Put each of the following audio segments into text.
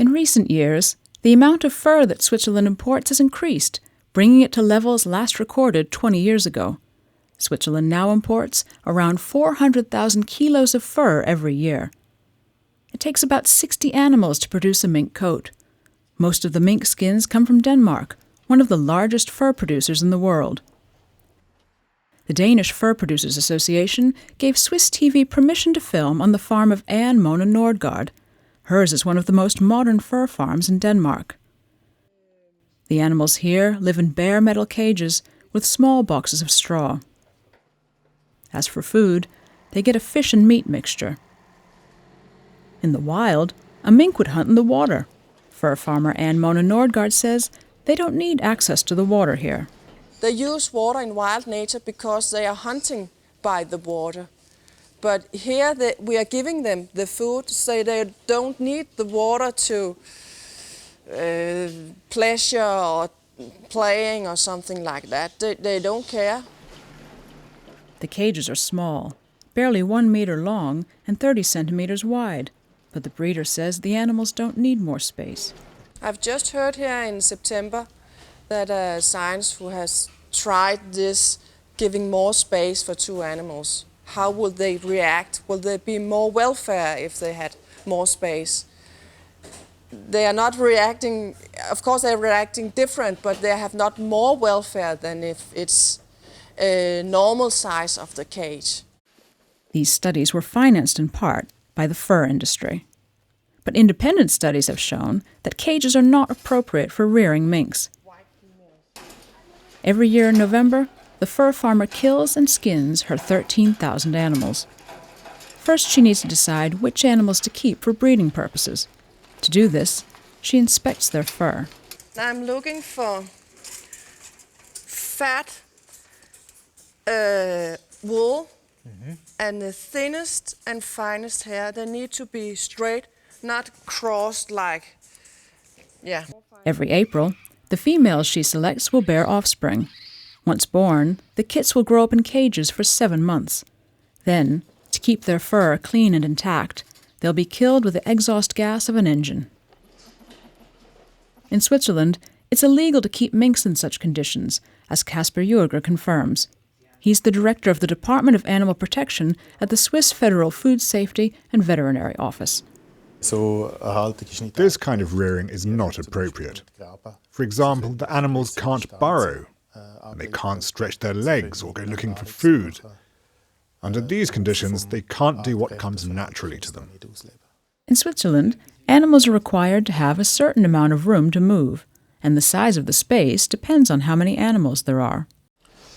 In recent years, the amount of fur that Switzerland imports has increased, bringing it to levels last recorded 20 years ago. Switzerland now imports around 400,000 kilos of fur every year. It takes about 60 animals to produce a mink coat. Most of the mink skins come from Denmark, one of the largest fur producers in the world. The Danish Fur Producers Association gave Swiss TV permission to film on the farm of Anne Mona Nordgaard. Hers is one of the most modern fur farms in Denmark. The animals here live in bare metal cages with small boxes of straw. As for food, they get a fish and meat mixture. In the wild, a mink would hunt in the water. Fur farmer Anne Mona Nordgaard says they don't need access to the water here. They use water in wild nature because they are hunting by the water. But here we are giving them the food, so they don't need the water to pleasure or playing or something like that. They don't care. The cages are small, barely 1 meter long and 30 centimeters wide. But the breeder says the animals don't need more space. I've just heard here in September that a scientist who has tried this, giving more space for 2 animals. How will they react? Will there be more welfare if they had more space? They are not reacting, of course they're reacting different, but they have not more welfare than if it's a normal size of the cage. These studies were financed in part by the fur industry. But independent studies have shown that cages are not appropriate for rearing minks. Every year in November, the fur farmer kills and skins her 13,000 animals. First, she needs to decide which animals to keep for breeding purposes. To do this, she inspects their fur. I'm looking for fat wool, and the thinnest and finest hair. They need to be straight, not crossed like, yeah. Every April, the females she selects will bear offspring. Once born, the kits will grow up in cages for 7 months. Then, to keep their fur clean and intact, they'll be killed with the exhaust gas of an engine. In Switzerland, it's illegal to keep minks in such conditions, as Kasper Jurger confirms. He's the director of the Department of Animal Protection at the Swiss Federal Food Safety and Veterinary Office. This kind of rearing is not appropriate. For example, the animals can't burrow, and they can't stretch their legs or go looking for food. Under these conditions, they can't do what comes naturally to them. In Switzerland, animals are required to have a certain amount of room to move, and the size of the space depends on how many animals there are.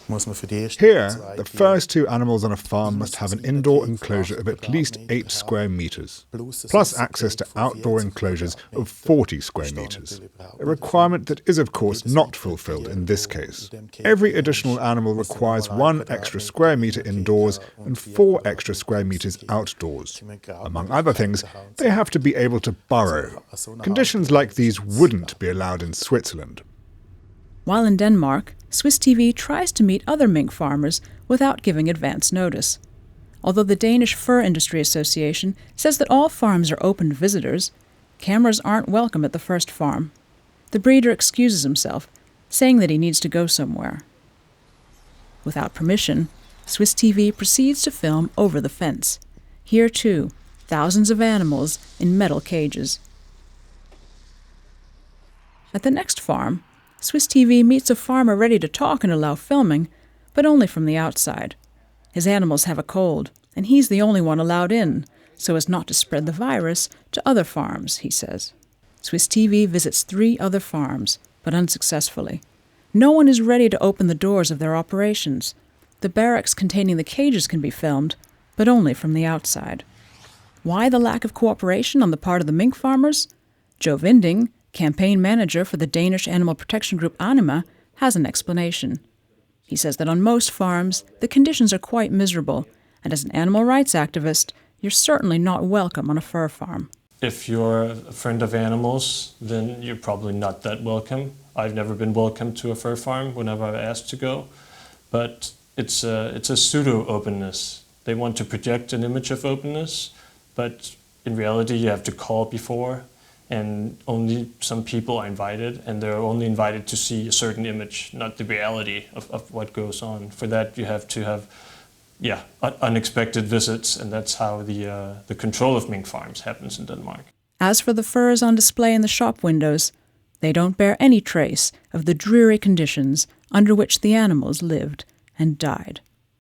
Here, the first 2 animals on a farm must have an indoor enclosure of at least 8 square meters, plus access to outdoor enclosures of 40 square meters, a requirement that is of course not fulfilled in this case. Every additional animal requires 1 extra square meter indoors and 4 extra square meters outdoors. Among other things, they have to be able to burrow. Conditions like these wouldn't be allowed in Switzerland. While in Denmark, Swiss TV tries to meet other mink farmers without giving advance notice. Although the Danish Fur Industry Association says that all farms are open to visitors, cameras aren't welcome at the first farm. The breeder excuses himself, saying that he needs to go somewhere. Without permission, Swiss TV proceeds to film over the fence. Here, too, thousands of animals in metal cages. At the next farm, Swiss TV meets a farmer ready to talk and allow filming, but only from the outside. His animals have a cold, and he's the only one allowed in, so as not to spread the virus to other farms, he says. Swiss TV visits 3 other farms, but unsuccessfully. No one is ready to open the doors of their operations. The barracks containing the cages can be filmed, but only from the outside. Why the lack of cooperation on the part of the mink farmers? Joe Vinding, campaign manager for the Danish animal protection group Anima, has an explanation. He says that on most farms, the conditions are quite miserable, and as an animal rights activist, you're certainly not welcome on a fur farm. If you're a friend of animals, then you're probably not that welcome. I've never been welcome to a fur farm whenever I've asked to go, but it's a pseudo-openness. They want to project an image of openness, but in reality you have to call before, and only some people are invited, and they're only invited to see a certain image, not the reality of what goes on. For that, you have to have unexpected visits, and that's how the control of mink farms happens in Denmark. As for the furs on display in the shop windows, they don't bear any trace of the dreary conditions under which the animals lived and died.